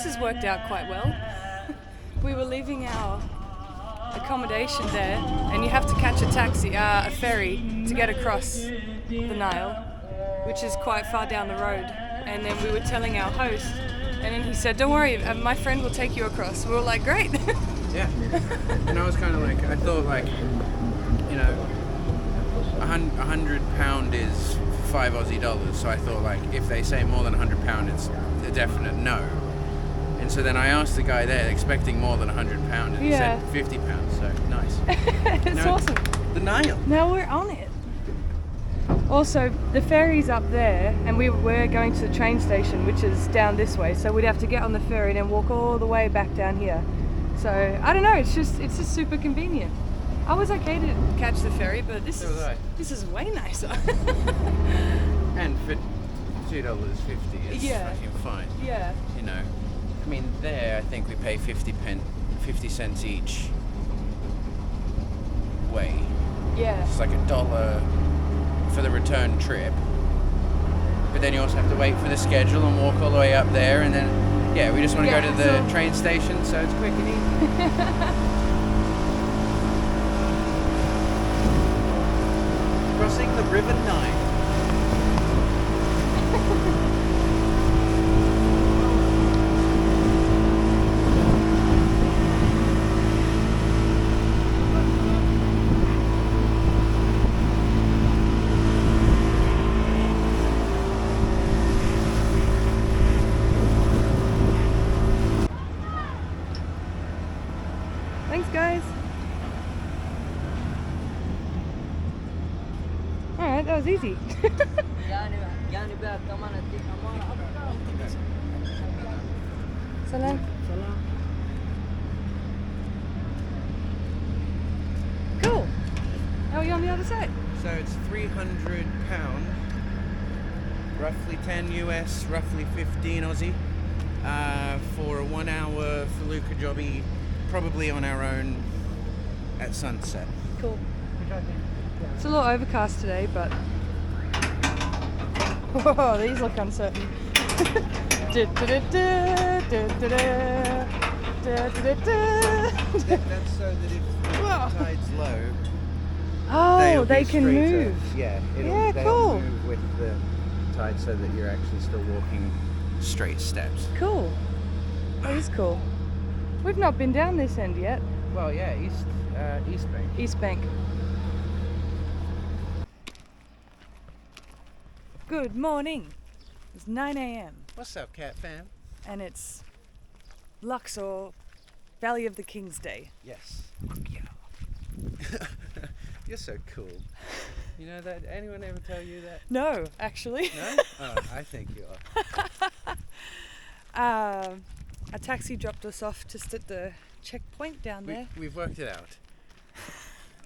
this has worked out quite well. We were leaving our accommodation there, and you have to catch a ferry to get across the Nile, which is quite far down the road. And then we were telling our host, and then he said, don't worry, my friend will take you across. We were like, great. Yeah. And I was kind of like, I thought like, you know, £100 is $5 Aussie. So I thought like, if they say more than £100, it's a definite no. And so then I asked the guy there, expecting more than £100, and he said £50. So nice. It's awesome. The Nile. Now we're on it. Also, the ferry's up there, and we're going to the train station, which is down this way. So we'd have to get on the ferry and then walk all the way back down here. So I don't know. It's just super convenient. I was okay to catch the ferry, but this is way nicer. And for $2.50, it's fucking fine. Yeah. You know, I mean, there I think we pay 50 cents each way. Yeah. It's like $1 for the return trip. But then you also have to wait for the schedule and walk all the way up there, and then we just want to go to the train station, so it's quick and easy. Crossing the River Nile. Thanks, guys. Alright, that was easy. Salam. Cool. How are you on the other side? So it's £300, roughly 10 US, roughly 15 Aussie, for a 1 hour felucca jobby, probably on our own at sunset. Cool. It's a little overcast today, but whoa, these look uncertain. That's so that if the tide's low, they can move. They'll cool. move with the tide so that you're actually still walking straight steps. Cool. That is cool. We've not been down this end yet. Well, yeah, East Bank. East Bank. Good morning. It's 9 a.m. What's up, Cat Fam? and it's Luxor, Valley of the Kings Day. Yes. You're so cool. You know that? Anyone ever tell you that? No, actually. No? Oh, I think you are. A taxi dropped us off just at the checkpoint down there. We've worked it out.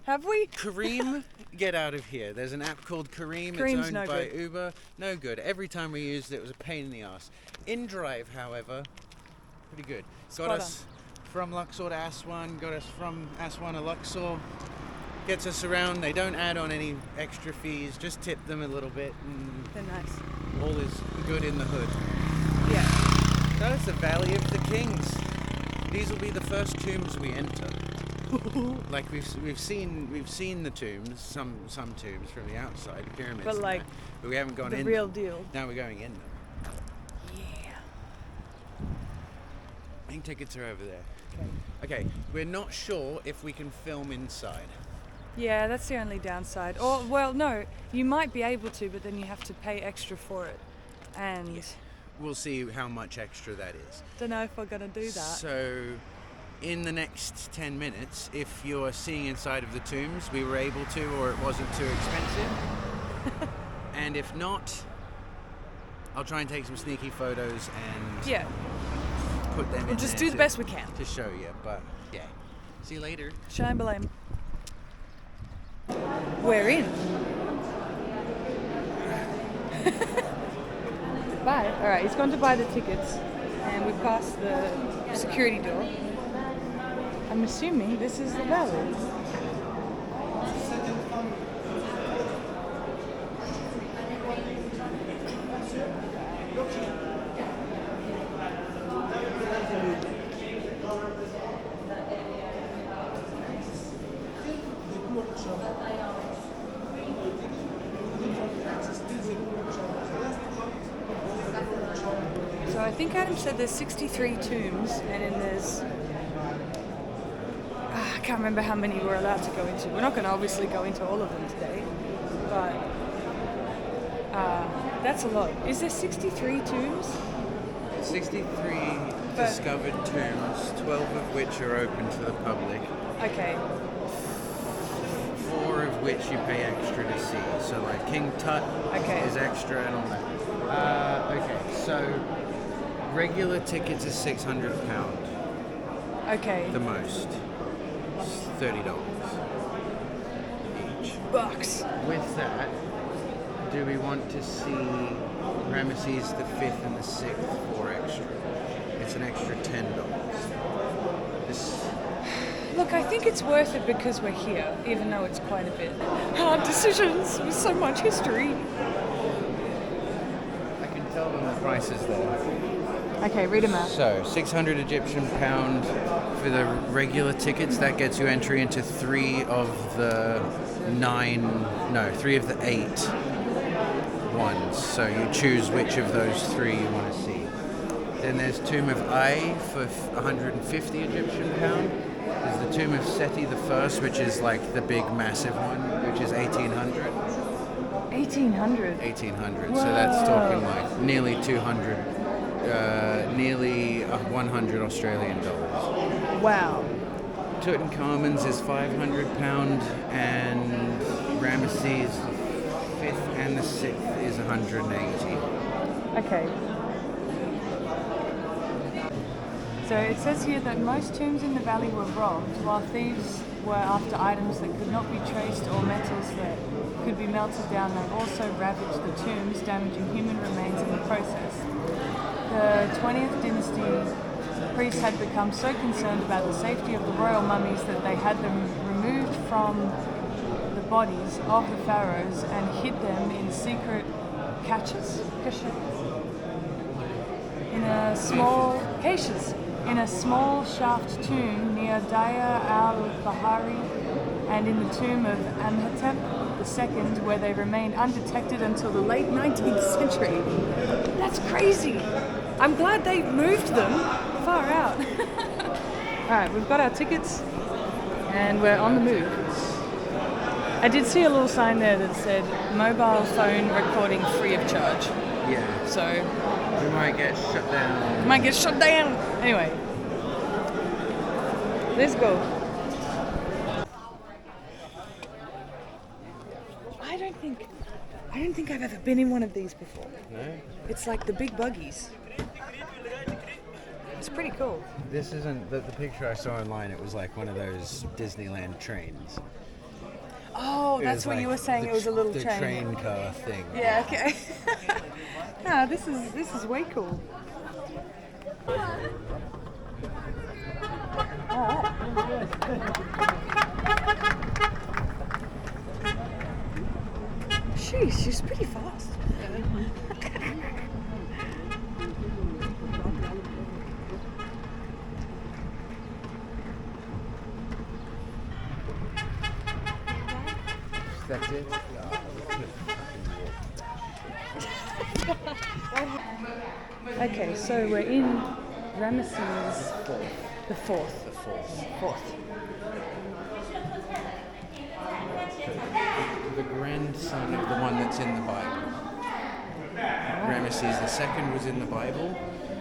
Have we? Kareem, get out of here. There's an app called Kareem. Kareem's it's no owned by good. Uber. No good. Every time we used it, it was a pain in the ass. InDrive, however, pretty good. Spot Got on. us from Luxor to Aswan, got us from Aswan to Luxor. Gets us around. They don't add on any extra fees, just tip them a little bit, and They're nice. all is good in the hood. Yeah. So it's the Valley of the Kings. These will be the first tombs we enter. Like we've seen the tombs, some tombs from the outside, pyramids. But like but we haven't gone the in real them. deal. Now we're going in them. Yeah. I think tickets are over there. Okay. Okay, we're not sure if we can film inside. Yeah, that's the only downside. Or, well, no, you might be able to, but then you have to pay extra for it. And We'll see how much extra that is. don't know if we're going to do that. So, in the next 10 minutes, if you're seeing inside of the tombs, we were able to, or it wasn't too expensive. And if not, I'll try and take some sneaky photos and Yeah, put them in we'll just there do the best we can. to show you. But yeah, see you later. Shine Balam. We're in. Bye. Alright, he's gone to buy the tickets and we passed the security door. I'm assuming this is the valley. So I think Adam said there's 63 tombs, and then there's... I can't remember how many we're allowed to go into. We're not going to obviously go into all of them today, but that's a lot. Is there 63 tombs? 63 discovered tombs, 12 of which are open to the public. Okay. 4 of which you pay extra to see. So like King Tut is extra and all that. Okay, so regular tickets are £600. Okay. The most. $30 each. Bucks. With that, do we want to see Ramses the 5th and the 6th for extra? It's an extra $10. Look, I think it's worth it because we're here, even though it's quite a bit hard decisions with so much history. I can tell them the prices there. Okay, read them out. So, 600 Egyptian pound for the regular tickets. That gets you entry into 3 of the 8 ones. So you choose which of those 3 you want to see. Then there's Tomb of Ai for 150 Egyptian pound. There's the Tomb of Seti the First, which is like the big massive one, which is 1800. 1800? 1800. So that's talking like nearly 200, nearly 100 Australian dollars. Wow. Tutankhamun's is £500 and Ramses the 5th and the 6th is 180. Okay. So it says here that most tombs in the valley were robbed, while thieves were after items that could not be traced or metals that could be melted down. They also ravaged the tombs, damaging human remains in the process. The 20th dynasty priests had become so concerned about the safety of the royal mummies that they had them removed from the bodies of the pharaohs and hid them in secret caches in a small shaft tomb near Daya al-Bahari and in the tomb of Amenhotep II, where they remained undetected until the late 19th century. That's crazy. I'm glad they moved them far out. Alright, we've got our tickets and we're on the move. I did see a little sign there that said mobile phone recording free of charge. Yeah. So we might get shut down. Anyway. Let's go. I don't think I've ever been in one of these before. No? It's like the big buggies. It's pretty cool. This isn't the picture I saw online. It was like one of those Disneyland trains. Oh, that's what you were saying. It was a little the train. train car thing. Yeah. Okay. Ah, this is way cool. Alright. She's pretty fast. That's it? Okay, so we're in Ramses the fourth. The grandson of the one that's in the Bible. Ramses II was in the Bible.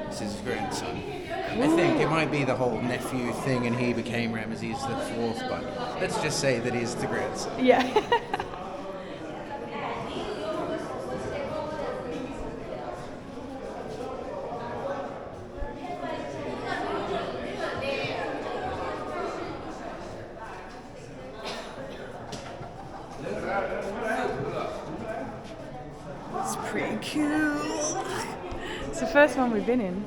This is his grandson. I think it might be the whole nephew thing and he became Ramses IV, but let's just say that he's the grandson. Yeah. It's pretty cool. It's the first one we've been in.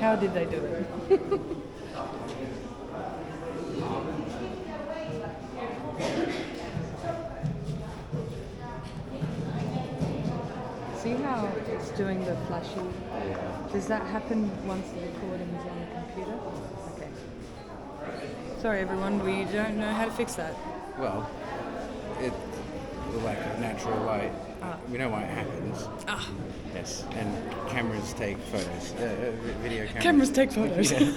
How did they do it? See how it's doing the flashy? Does that happen once the recording is on the computer? Okay. Sorry everyone, we don't know how to fix that. Well, the lack of natural light. We know why it happens. Yes, and cameras take photos. Video cameras. Cameras take photos. Yeah.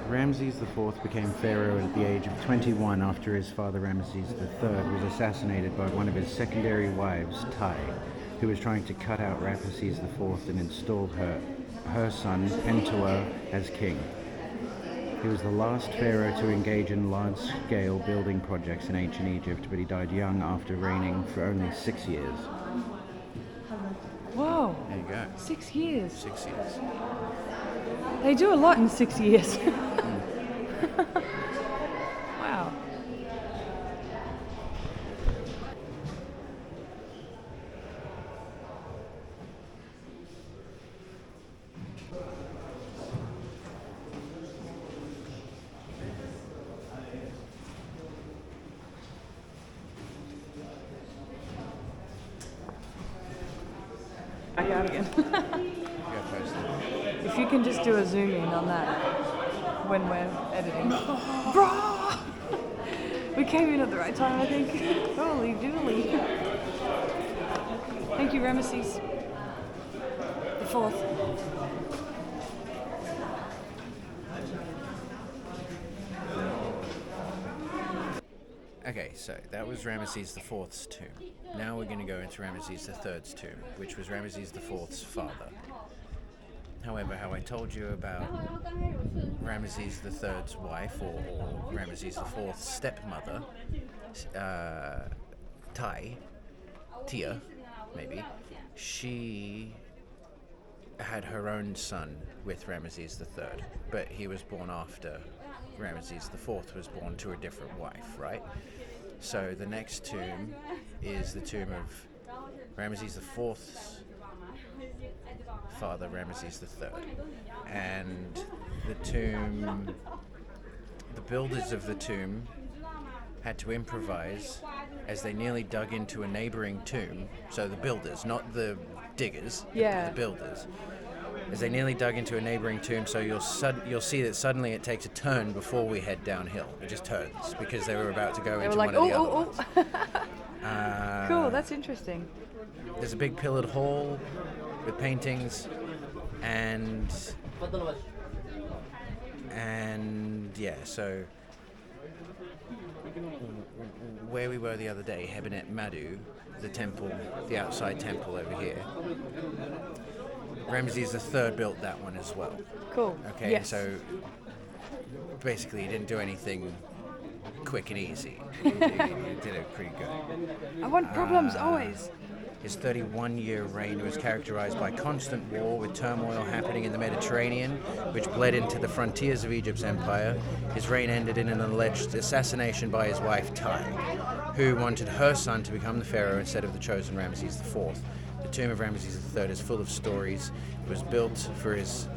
Ramses IV became pharaoh at the age of 21 after his father Ramses III was assassinated by one of his secondary wives, Tai, who was trying to cut out Ramses IV and install her son, Pentuer, as king. He was the last pharaoh to engage in large-scale building projects in ancient Egypt, but he died young after reigning for only 6 years. Whoa. There you go. 6 years. 6 years. They do a lot in 6 years. Wow. Back out again. If you can just do a zoom in on that when we're editing. We came in at the right time, I think. Holy dooly. Thank you, Ramses the Fourth. Okay, so that was Ramses IV's tomb. Now we're going to go into Ramses III's tomb, which was Ramses IV's father. However, how I told you about Ramses III's wife, or Ramses IV's stepmother, Tia, maybe, she had her own son with Ramses III, but he was born after Ramses IV was born to a different wife, right? So the next tomb is the tomb of Ramses IV's father, Ramses III, and the builders of the tomb had to improvise as they nearly dug into a neighboring tomb. So the builders, not the diggers, Yeah. the builders. As they nearly dug into a neighboring tomb, so you'll see that suddenly it takes a turn before we head downhill. It just turns because they were about to go into one of the other ones. Cool, that's interesting. There's a big pillared hall with paintings, and yeah, so where we were the other day, Hebenet Madu, the temple, the outside temple over here, Ramses III built that one as well. Cool. Okay, yes. so basically he didn't do anything quick and easy. He did it pretty good. I want problems always. His 31-year reign was characterized by constant war with turmoil happening in the Mediterranean, which bled into the frontiers of Egypt's empire. His reign ended in an alleged assassination by his wife Tai, who wanted her son to become the pharaoh instead of the chosen Ramses IV. The tomb of Ramses III is full of stories. It was built for his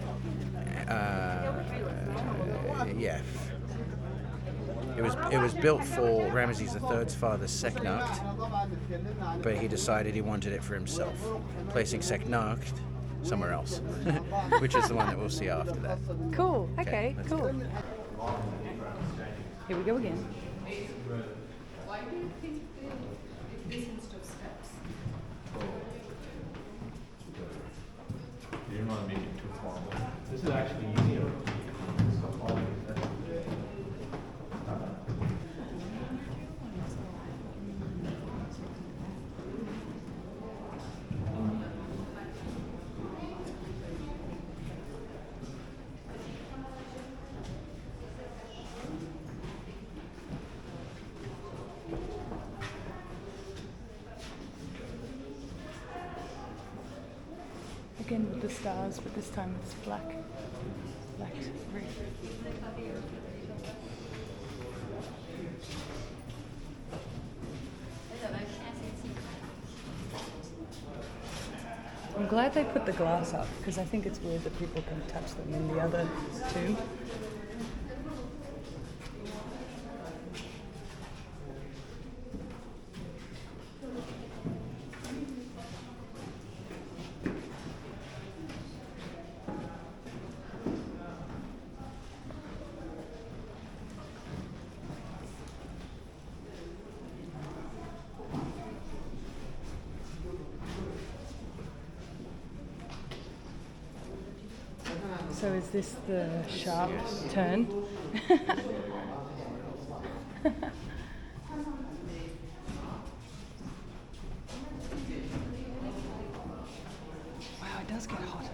It was built for Ramses III's father, Seknakht, but he decided he wanted it for himself, placing Seknakht somewhere else, which is the one that we'll see after that. Cool. Okay, let's cool. go. Here we go again. You didn't want to make it too formal. This is actually easier. skin with the stars, but this time it's black reef. I'm glad they put the glass up because I think it's weird that people can touch them in the other two. So is this the sharp turn? Wow, it does get hot.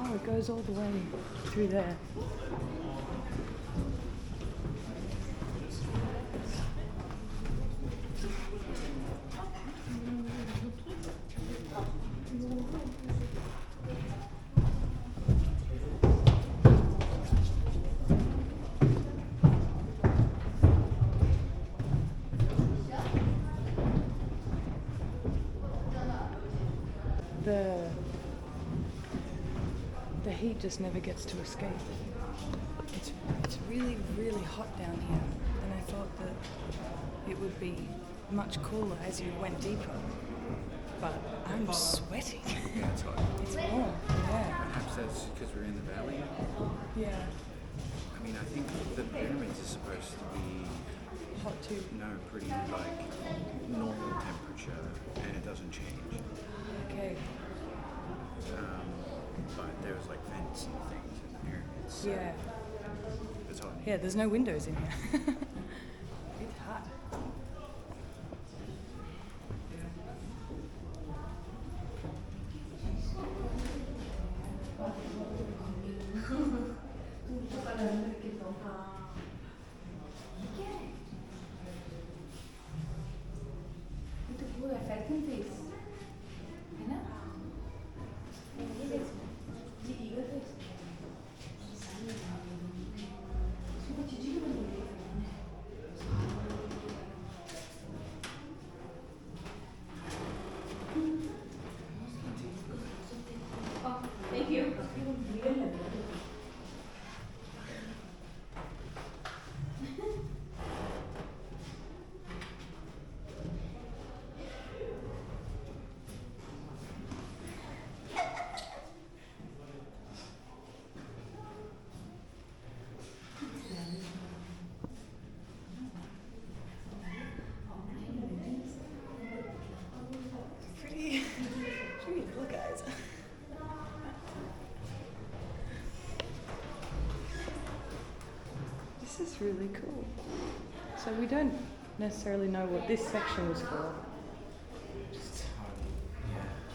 Oh, it goes all the way through there. The heat just never gets to escape. It's really, really hot down here, and I thought that it would be much cooler as you went deeper. But I'm sweating. Yeah, it's hot. It's warm, yeah. Perhaps that's because we're in the valley. Yeah. I mean, I think the pyramids are supposed to be Hot too. pretty like normal temperature, and it doesn't change. Okay. But there was like vents and things in the pyramids. So Yeah. it's hot. Yeah, there's no windows in here. It's hot. Pretty little guys. This is really cool. So we don't necessarily know what this section was for. Just,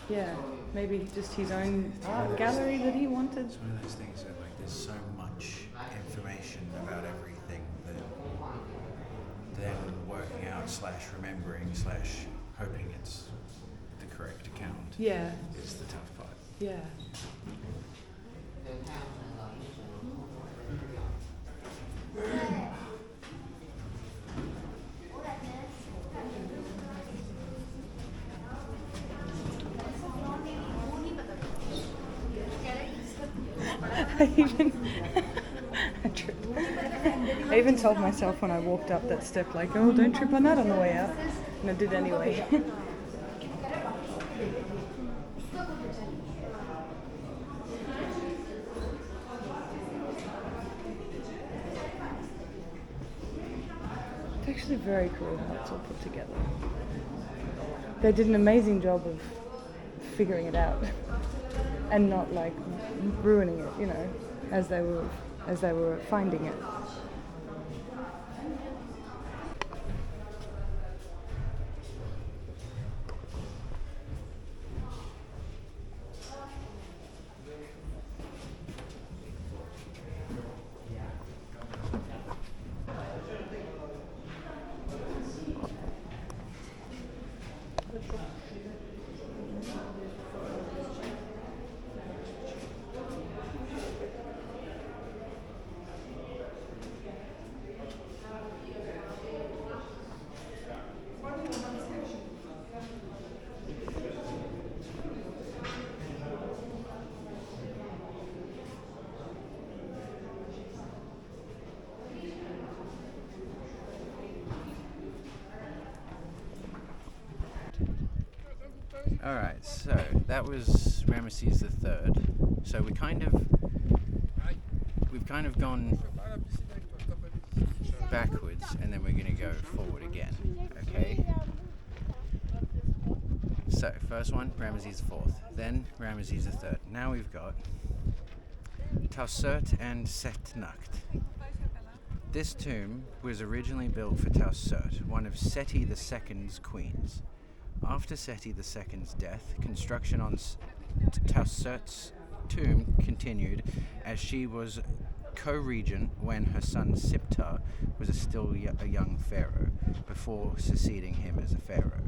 yeah, maybe just his own art gallery that he wanted. It's one of those things that like there's so much information about everything that then working out / remembering / hoping it's the correct account Yeah. is the tough part. Yeah. I even told myself when I walked up that step, like, oh, don't trip on that on the way out. And I did anyway. It's actually very cool how it's all put together. They did an amazing job of figuring it out and not like ruining it, you know, as they were finding it. Alright, so that was Ramses III. So we've kind of gone backwards and then we're going to go forward again, okay? So, first one, Ramses IV, then Ramses III. Now we've got Tausert and Setnacht. This tomb was originally built for Tausert, one of Seti II's queens. After Seti II's death, construction on Tausert's tomb continued as she was co-regent when her son Siptah was still a young pharaoh, before succeeding him as a pharaoh.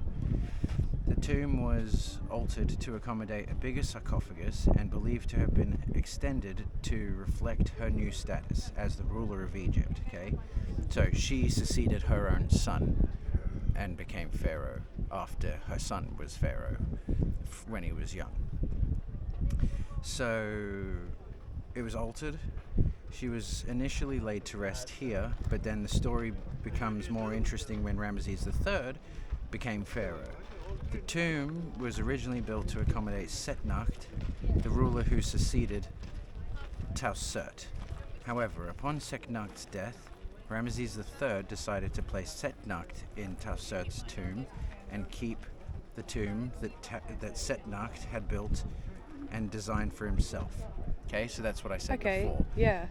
The tomb was altered to accommodate a bigger sarcophagus and believed to have been extended to reflect her new status as the ruler of Egypt, okay? So she succeeded her own son and became pharaoh after her son was pharaoh when he was young. So it was altered. She was initially laid to rest here, but then the story becomes more interesting when Ramses III became pharaoh. The tomb was originally built to accommodate Setnacht, the ruler who succeeded Tausert. However, upon Setnacht's death, Ramses III decided to place Setnacht in Tausert's tomb and keep the tomb that Setnacht had built and designed for himself. Okay, so that's what I said before. Yeah.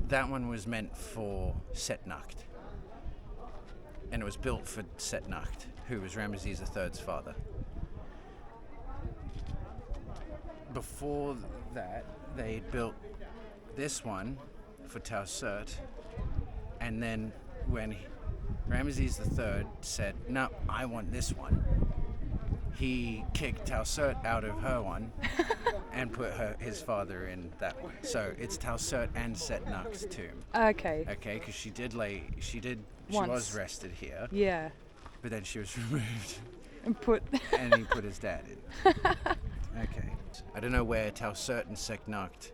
That one was meant for Setnacht. And it was built for Setnacht, who was Ramses III's father. Before that, they built this one for Tausert, and then when Ramses III said, no, I want this one, he kicked Tausert out of her one and put his father in that one. So it's Tausert and Setnacht's tomb. Okay. Okay, because she Once. was rested here. Yeah. But then she was removed. And he put his dad in. Okay. I don't know where Tausert and Setnacht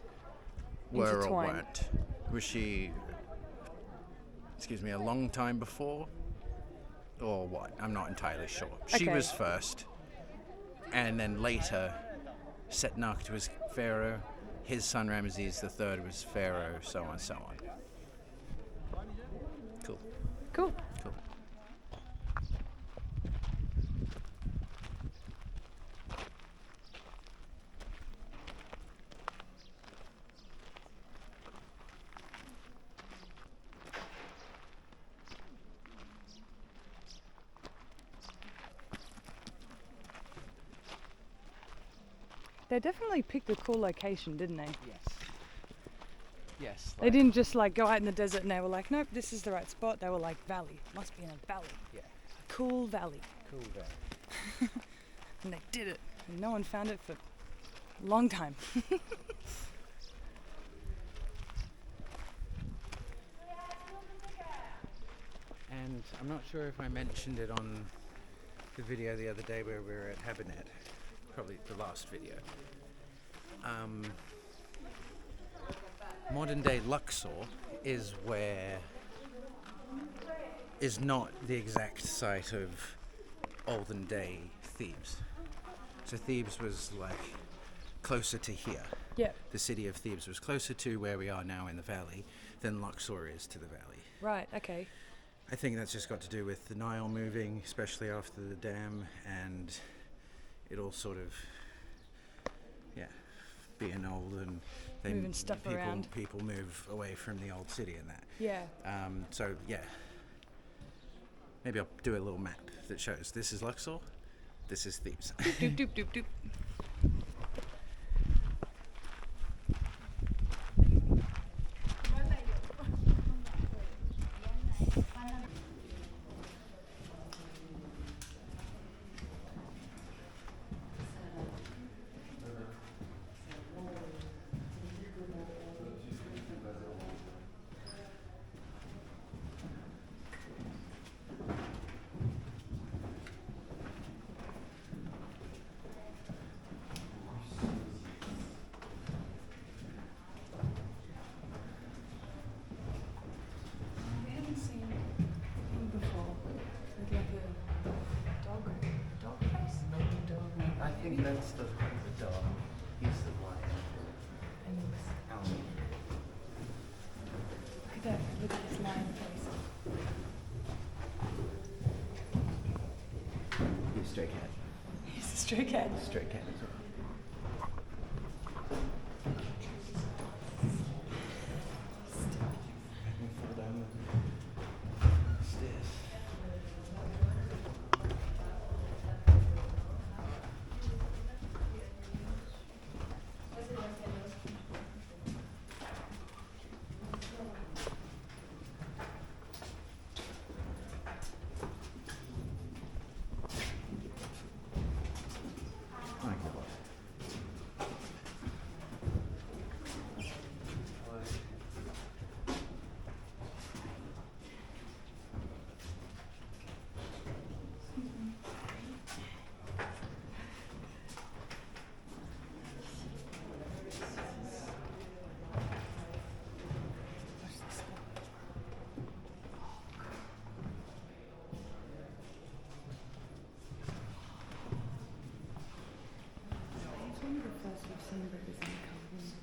were or weren't. Was she, a long time before? Or what? I'm not entirely sure. She was first. And then later, Setnacht was pharaoh. His son Ramses III was pharaoh, so on and so on. Cool. Cool. They definitely picked a cool location, didn't they? Yes. They didn't just like go out in the desert and they were like, nope, this is the right spot. They were like, valley. Must be in a valley. Yeah. A cool valley. Cool valley. And they did it. And no one found it for a long time. And I'm not sure if I mentioned it on the video the other day where we were at Habernet, probably the last video. Modern day Luxor is not the exact site of olden day Thebes. So Thebes was like closer to here. Yeah. The city of Thebes was closer to where we are now in the valley than Luxor is to the valley. Right, okay. I think that's just got to do with the Nile moving, especially after the dam, and it all sort of, being old and then Moving stuff around. People move away from the old city and that. Yeah. Maybe I'll do a little map that shows this is Luxor, this is Thebes. Doop, doop, doop, doop. I think that's the dog. He's the lion. Look at that. Look at this lion face. He's a stray cat. He's a stray cat. Stray cat as well. Fall down the stairs. My God. It's one of the first we've seen burgers in the company. So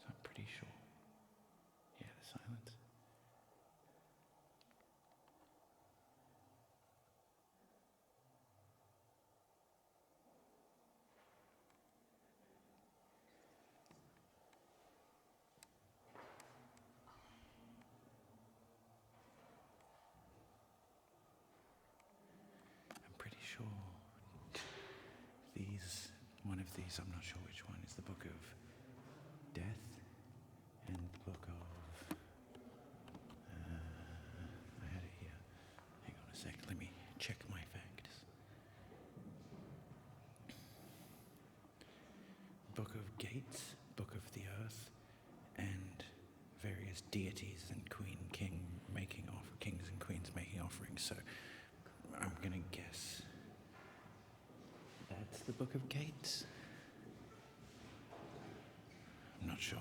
I'm pretty sure. Yeah, the silence. I'm pretty sure one of these, I'm not sure which one, is the Book of Death and the Book of, I had it here. Hang on a sec, let me check my facts. Book of Gates, Book of the Earth, and various deities and kings and queens making offerings. So I'm gonna guess that's the Book of Gates. I'm not sure.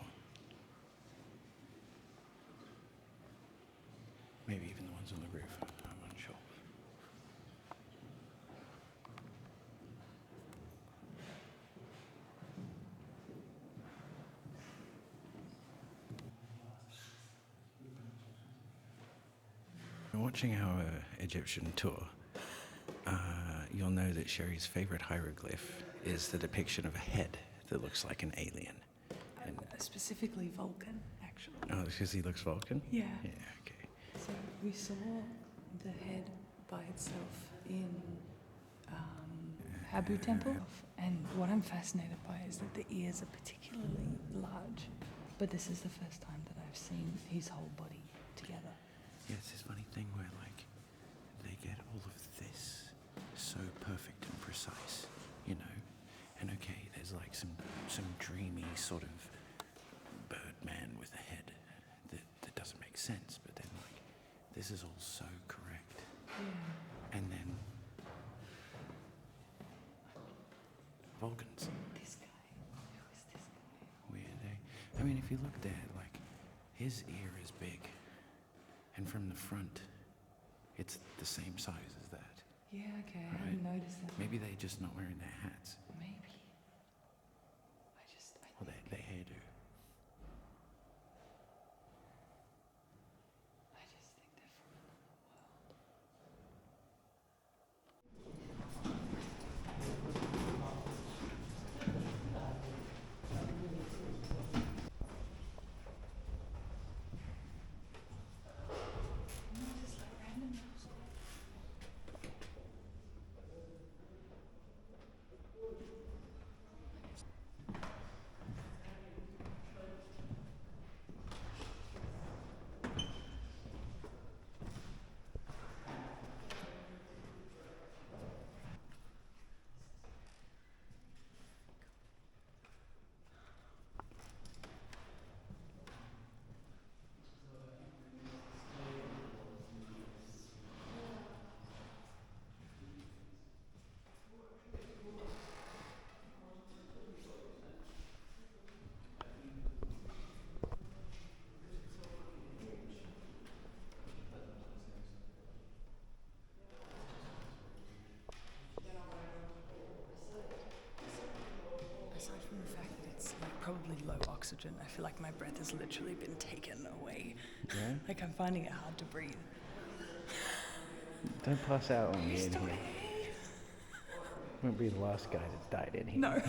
boards on the roof. I'm unsure. Watching our Egyptian tour, you'll know that Sherry's favorite hieroglyph is the depiction of a head that looks like an alien. And specifically Vulcan, actually. Oh, because he looks Vulcan? Yeah. Yeah, okay. So we saw the head by itself in Habu Temple, and what I'm fascinated by is that the ears are particularly large, but this is the first time that I've seen his whole body together. Yeah, it's this funny thing where, like, they get all of this so perfect and precise, you know? And okay, there's like some dreamy sort of Birdman with a head that doesn't make sense, but then, like, this is all so correct. Yeah. And then Vulcans. This guy. Who is this guy? Weird, eh? I mean, if you look there, like, his ear is big. And from the front, it's the same size as that. Yeah, okay, I Right. hadn't noticed that. Maybe they're just not wearing their hats. Maybe. Or their hairdo. I just think they're from another world. Just like random house. Aside from the fact that it's like probably low oxygen, I feel like my breath has literally been taken away. Yeah? Like I'm finding it hard to breathe. Don't pass out on me in Sorry. here. Won't be the last guy that's died in here. No.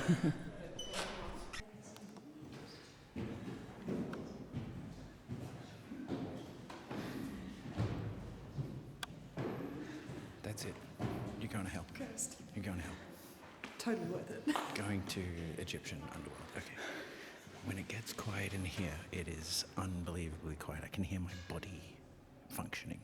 That's it. You're going to hell. Cursed. You're going to hell. Totally worth it. Going to Egyptian underworld. Okay. When it gets quiet in here, it is unbelievably quiet. I can hear my body functioning.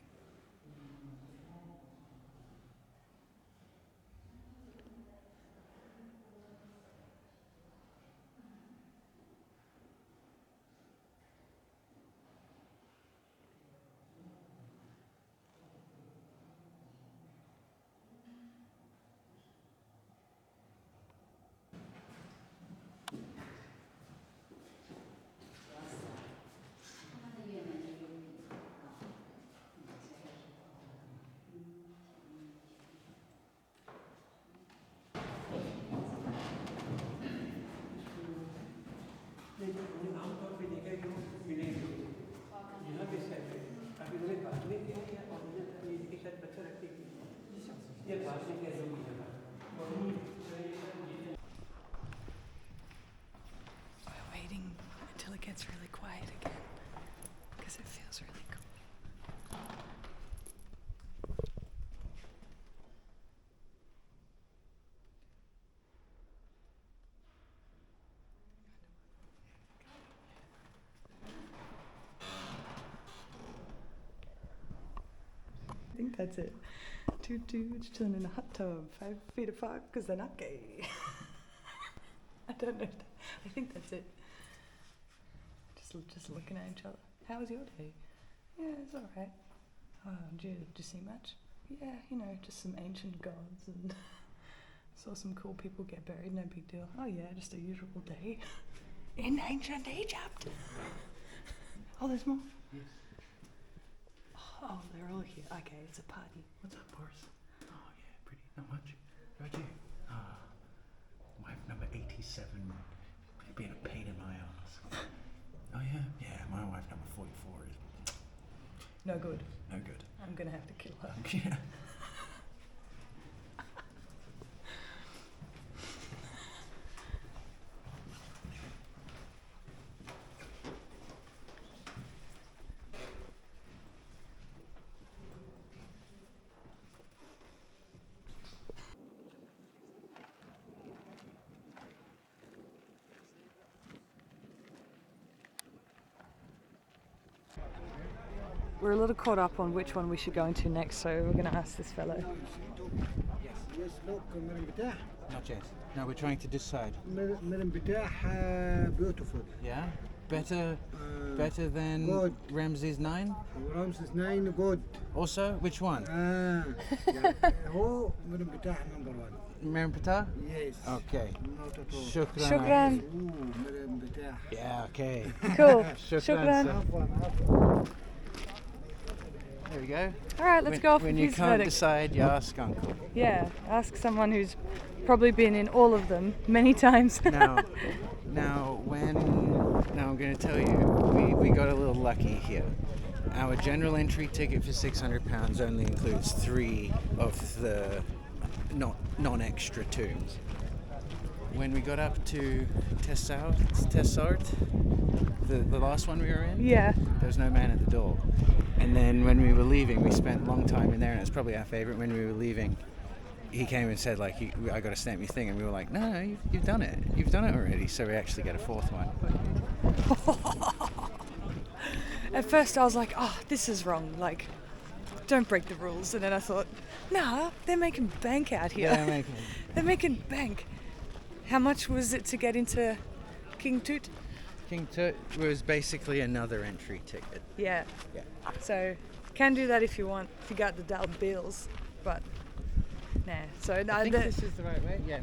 We're waiting until it gets really quiet again, because it feels really cool. I think that's it. Two dudes chilling in a hot tub, 5 feet apart, because they're not gay. I don't know. I think that's it. Just looking at each other. How was your day? Yeah, it's all right. Oh, did you see much? Yeah, you know, just some ancient gods and saw some cool people get buried. No big deal. Oh yeah, just a usual day in ancient Egypt. Oh, there's more. Yes. Oh, Oh, they're all here. Okay, it's a party. What's up, Boris? Oh, yeah, pretty. Not much. How about you? Wife number 87. Being a pain in my ass. Oh, yeah? Yeah, my wife number 44 is No good. no good. I'm gonna have to kill her. Yeah. We're a little caught up on which one we should go into next, so we're gonna ask this fellow. Yes, look, من البتاع Not yet. No, we're trying to decide. من البتاع beautiful. Yeah? Better than good. Ramses 9? Ramses 9 good. Also, which one? هو من البتاع number 1. Merimpata? Yes. Okay. Not at all. Shukran. Shukran. من البتاع. Yeah, okay. Cool. Shukran, Shukran. sir. عفوا. There we go. All right, let's go off When with you his can't verdict. decide, you ask Uncle. Yeah, ask someone who's probably been in all of them many times. Now I'm going to tell you, we got a little lucky here. Our general entry ticket for £600 only includes 3 of the non-extra tombs. When we got up to Tessart, the last one we were in, Yeah. there was no man at the door. And then when we were leaving, we spent a long time in there, and it's probably our favorite. When we were leaving, he came and said, like, I got to stamp your thing, and we were like, no, you've done it. You've done it already. So we actually get a 4th one. At first I was like, oh, this is wrong. Like, don't break the rules. And then I thought, nah, they're making bank out here. Yeah, They're making bank. How much was it to get into King Tut? King Tut was basically another entry ticket. Yeah. Yeah. So, can do that if you want, if you got the dollar bills. But, nah. So, no, I think this is the right way. Yeah,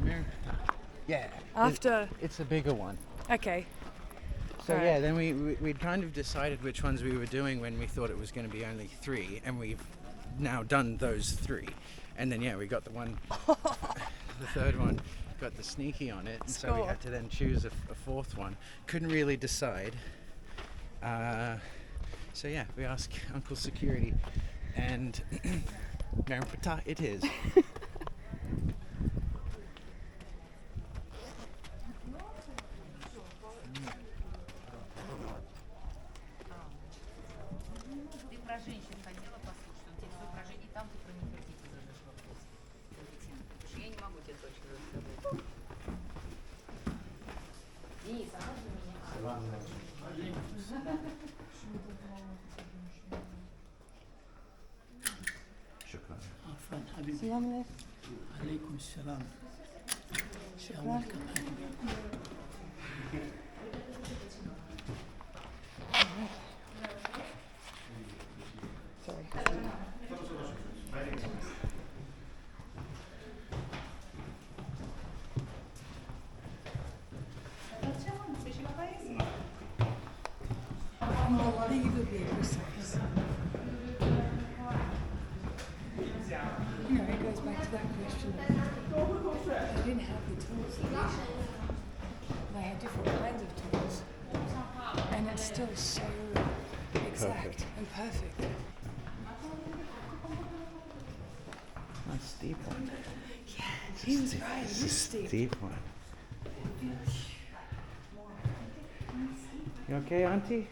yeah. after, It's a bigger one. okay. So Right. yeah, then we'd kind of decided which ones we were doing when we thought it was going to be only 3, and we've now done those 3. And then yeah, we got the one, the 3rd one, got the sneaky on it, and so we Score. had to then choose a 4th one. Couldn't really decide. So yeah, we asked Uncle Security, and Merimpata it is. Ты про женщин ходила послушать, он тебе все про женщин, и там ты про них хотите задаешь вопрос. Потому что я не могу тебе точно рассказать. Денис, а можно меня? Shukran. عفوا حبيبي Salam عليكم السلام Shukran. welcome حبيبي Sorry. Unbelievably precise. You know, it goes back to that question of they didn't have the tools that we had. They had different kinds of tools. And it's still so exact Perfect. and perfect. Nice steep one. Yeah, he was right. It is steep. Steep one. You okay, Auntie?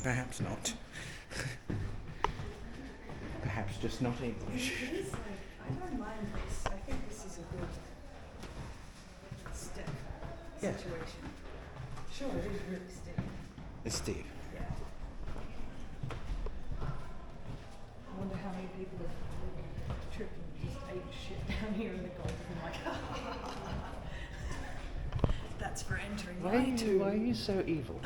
Perhaps not. Perhaps just not English. I don't mind this. I think this is a good step Yeah. situation. Sure, it is really steep. It's steep. Yeah. I wonder how many people have tripped and just ate shit down here in the Gulf and like, that's for entering my tomb. Why are you so evil?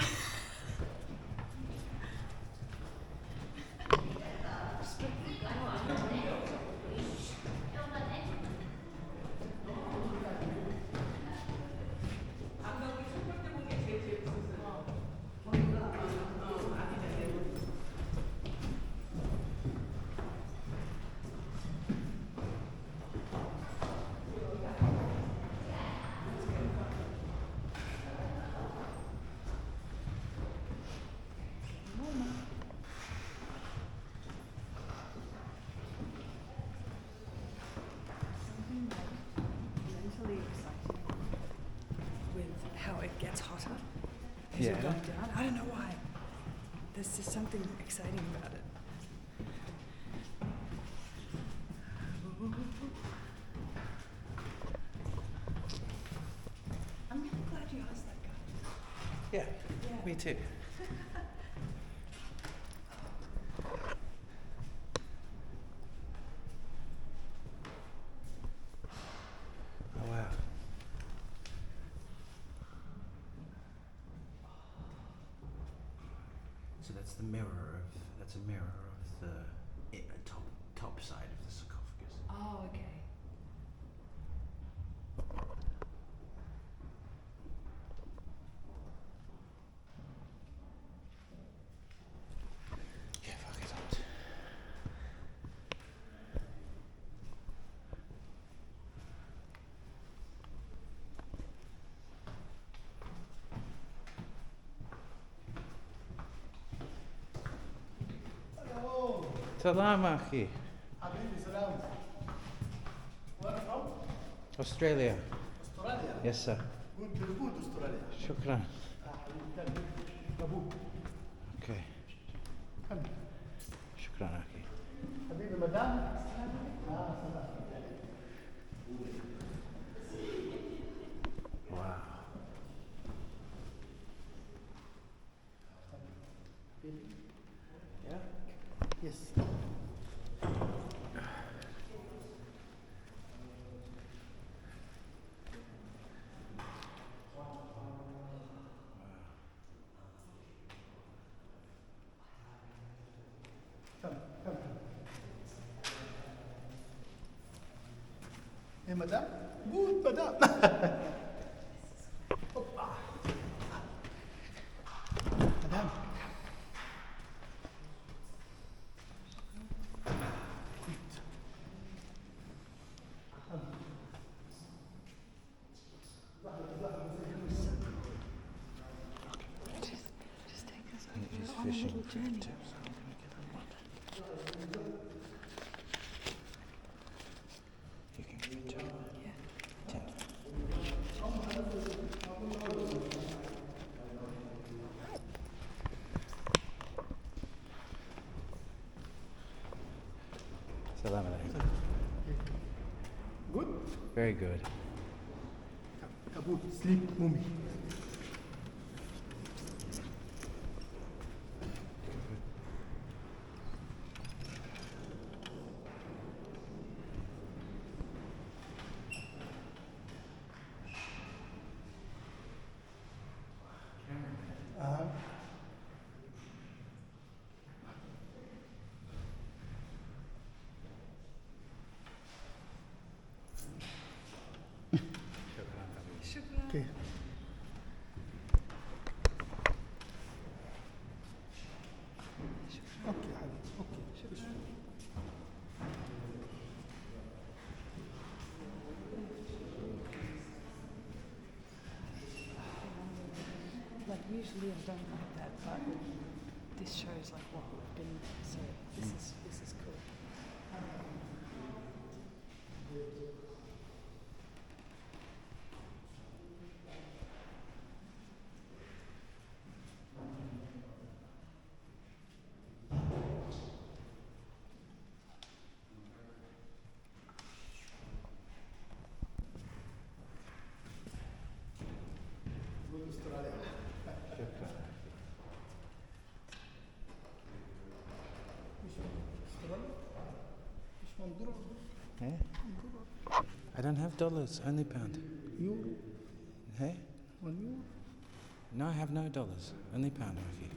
it gets hotter as you're Yeah. going down. I don't know why. There's just something exciting about it. I'm really glad you asked that, guy. Yeah, me too. Oh wow. So that's the mirror that's a mirror of the top side of the sarcophagus. Oh, okay. Yeah, fuck it's hot. Salam, akhi. Where from? Australia. Australia. Yes, sir. Good Australia. Shukran. مبروك. Okay. Shukran, akhi. حبيبي مدام. سلام. Wow. Yes. Come. Hey, madam. Good, madam. Madam. Just take us He's on a fishing little for journey. tips. I'm gonna give him one. You can give it to him. Yeah. 10. Salam alaikum. Good. Very good. Kabul. Sleep, mummy. Shukran. Okay. Okay, حبيبي. Okay. Like usually I don't like that, but this shows like what we've been. So this is cool. Good Australia. مش منظور Hey? I don't have dollars, only pound. يورو Hey? 1 يورو. No, I have no dollars, only pound, akhi.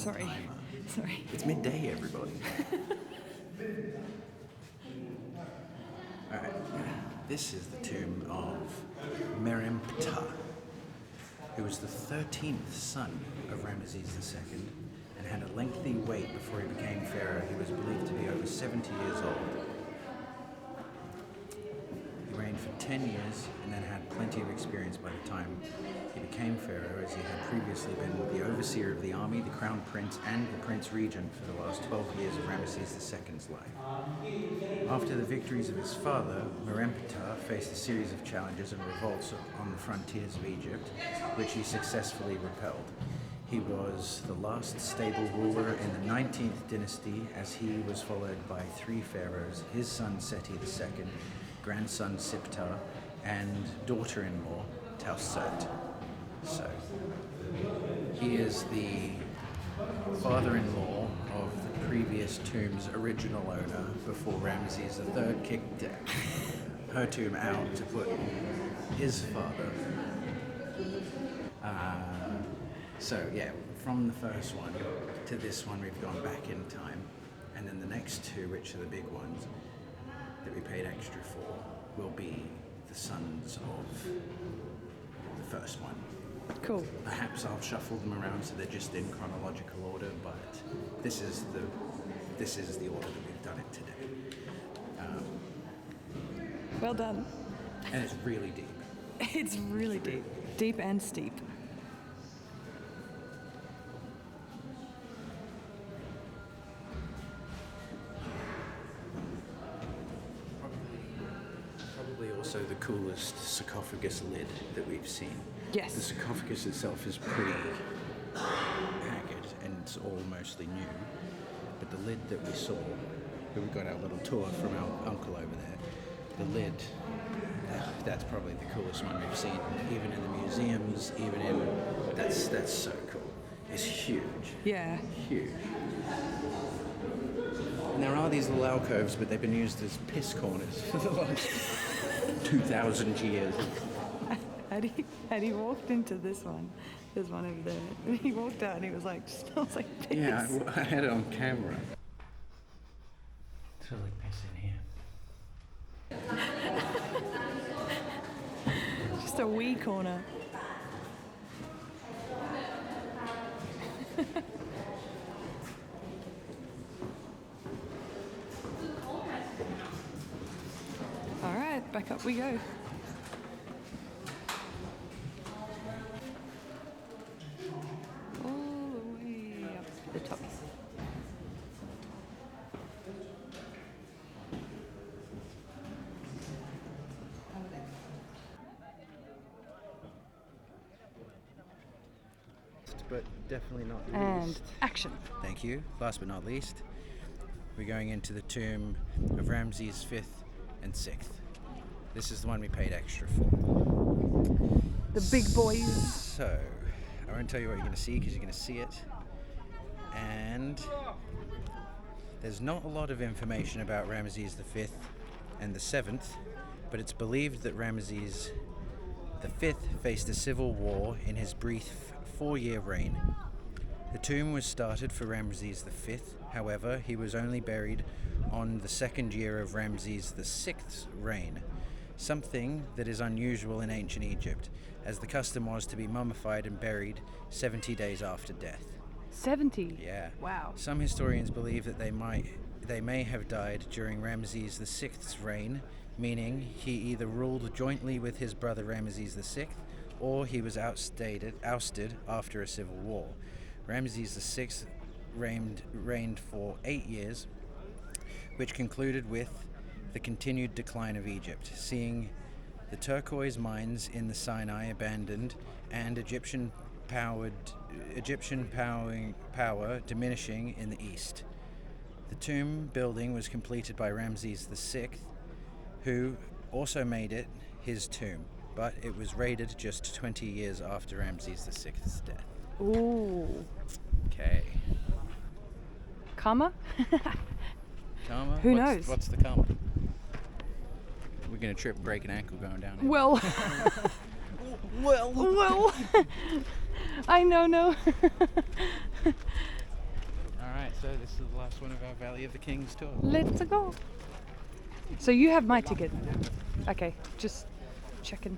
Sorry. Sorry. It's midday, everybody. Alright, this is the tomb of Meremptah, who was the 13th son of Ramses II and had a lengthy wait before he became pharaoh. He was believed to be over 70 years old. He reigned for 10 years and then had plenty of experience by the time he became pharaoh, as he had previously been the overseer of the army, the crown prince, and the prince regent for the last 12 years of Ramses II's life. After the victories of his father, Meremptah faced a series of challenges and revolts on the frontiers of Egypt, which he successfully repelled. He was the last stable ruler in the 19th dynasty, as he was followed by 3 pharaohs, his son Seti II, grandson Siptah, and daughter-in-law Tausert. So, he is the father-in-law of the previous tomb's original owner before Ramses III kicked her tomb out to put his father. So yeah, from the first one to this one we've gone back in time, and then the next 2, which are the big ones that we paid extra for, will be the sons of the first one. Cool. Perhaps I'll shuffle them around so they're just in chronological order, but this is the order that we've done it today. Well done. And it's really deep. It's really deep. Deep and steep. Probably also the coolest sarcophagus lid that we've seen. Yes. The sarcophagus itself is pretty haggard and it's all mostly new, but the lid that we saw, where we got our little tour from our uncle over there, the lid, that's probably the coolest one we've seen, even in the museums, even in, that's so cool. It's huge. Yeah. Huge. And there are these little alcoves, but they've been used as piss corners for the last 2,000 years. Had he walked into this one, there's one over there, and he walked out and he was like, smells like piss. Yeah, I had it on camera. It's like piss in here. Just a wee corner. All right, back up we go. All the way up to the top. But definitely not And least. action. Thank you. Last but not least, we're going into the tomb of Ramses V and VI. This is the one we paid extra for. The big boys. So, I won't tell you what you're going to see because you're going to see it. And there's not a lot of information about Ramses V and the VII, but it's believed that Ramses V faced a civil war in his brief 4-year reign. The tomb was started for Ramses V, however, he was only buried on the 2nd year of Ramses VI's reign, something that is unusual in ancient Egypt, as the custom was to be mummified and buried 70 days after death. 70? Yeah. Wow. Some historians believe that they may have died during Ramses VI's reign, meaning he either ruled jointly with his brother Ramses VI, or he was ousted after a civil war. Ramses VI reigned for 8 years, which concluded with the continued decline of Egypt, seeing the turquoise mines in the Sinai abandoned and Egyptian power diminishing in the east. The tomb building was completed by Ramses VI, who also made it his tomb, but it was raided just 20 years after Ramses VI's death. Ooh. Okay. Karma? Karma? Who knows? What's the karma? We're gonna trip and break an ankle going down here. Well. Well. I know, no. So this is the last one of our Valley of the Kings tour. Let's go. So you have my ticket. Okay, just checking.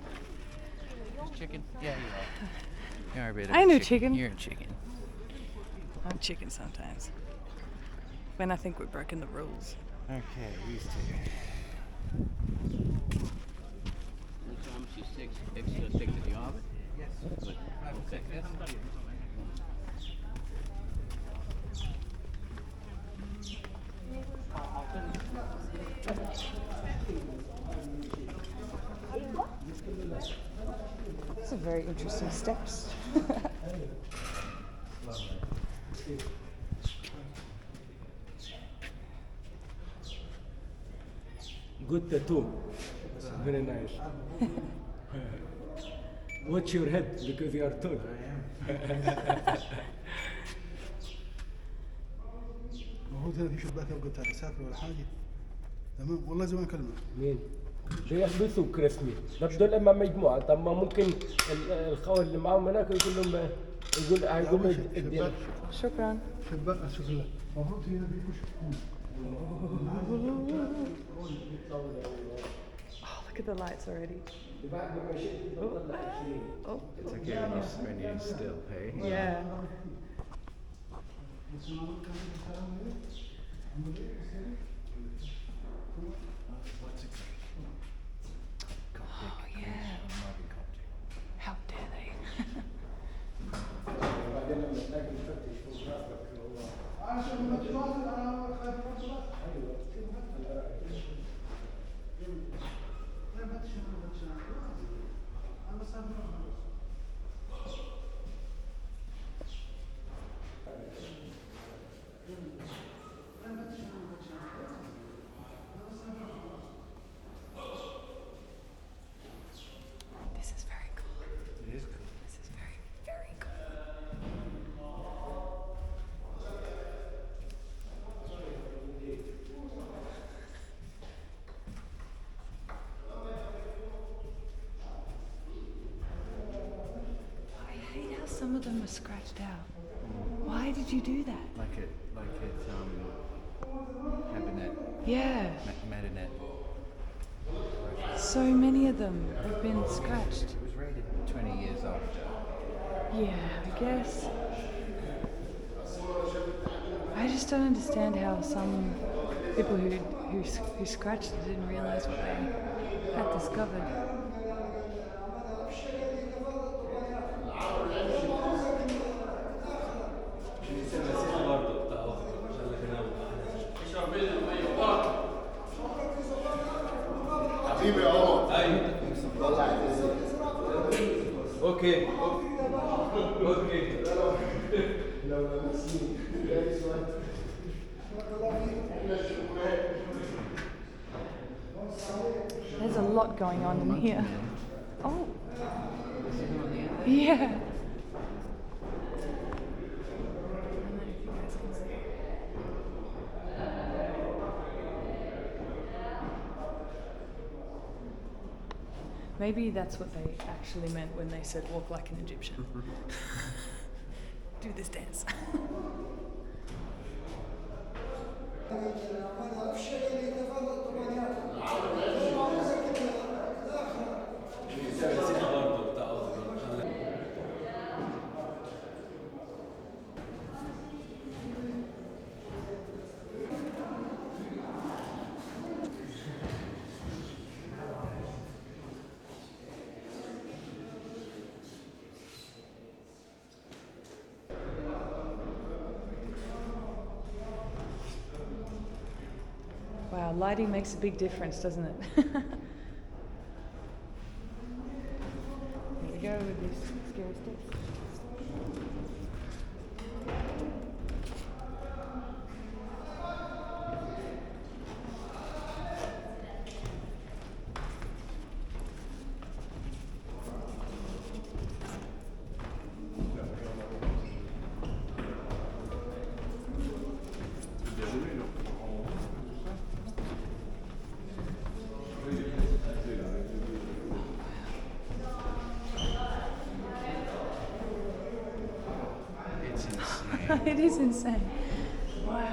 Chicken? Yeah, you are. You're a bit of I a know chicken. You're a chicken. I'm chicken sometimes. When I think we're breaking the rules. Okay, these two. Extra stick to the oven? Yes. Good. Okay. These are very interesting steps. Good tattoo. Very nice. Watch your head because you are tall. المفروض هنا في شباك يبقى بتاع ساكن ولا حاجه. تمام والله زمان كلمه. مين؟ ده يحبسوا كريسمي. ده دول اما مجموعه، طب ما ممكن الخوال اللي معاهم هناك يقول لهم هيقول شباك شكرا. شباك شوف الله. المفروض هنا في كشك. Oh, look at the lights already. Oh, It's okay when you're still, hey? yeah. Oh, yeah. How dare they? This is very cool. It is cool. This is very, very cool. I hate how some of them are scratched out. Why did you do that? Like it, Cabinet, Yeah, Madinet. so many of them have been scratched. It was raided 20 years after. Yeah, I guess. I just don't understand how some people who scratched it didn't realize what they had discovered. Okay. Okay. There's a lot going on in here. Oh. Yeah. I don't know if you guys can see. Maybe that's what they actually meant when they said walk like an Egyptian. Do this dance. Wow, lighting makes a big difference, doesn't it? Here we go with these scary steps. It's insane. It is insane. Wow.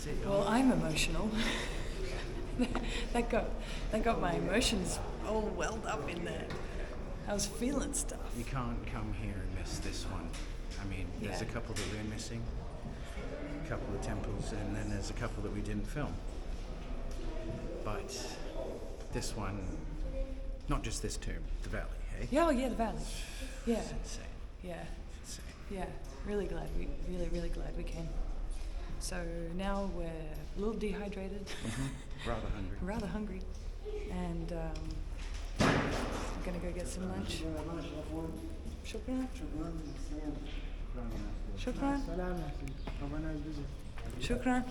That's it. Well, I'm emotional. that got my emotions all welled up in there. I was feeling stuff. You can't come here and miss this one. I mean, there's a Yeah. couple that we're missing, a couple of temples, and then there's a couple that we didn't film. But this one, not just this tomb, the valley, hey? Yeah, oh yeah, the valley. Yeah, It's insane. yeah, It's insane. yeah. Really glad really glad we came. So now we're a little dehydrated, Rather hungry. rather hungry, and I'm gonna go get some lunch. Shukran. Shukran. Shukran.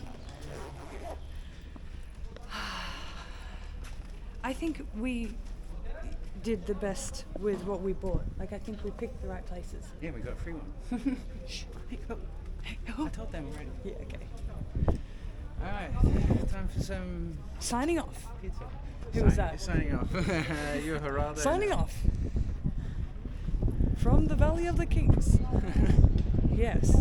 I think we did the best with what we bought. Like, I think we picked the right places. Yeah, we got a free one. Shh. I told them already. Yeah, okay. All right, time for some Signing off. pizza. Who was that? Signing off. You're Harada. Signing off. From the Valley of the Kings. Yes.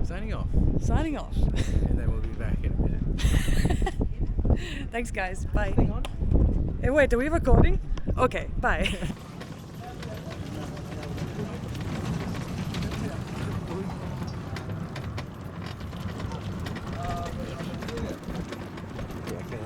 Signing off. Signing off. And then we'll be back in a minute. Thanks, guys. Bye. Hey, wait, are we recording? Okay, bye.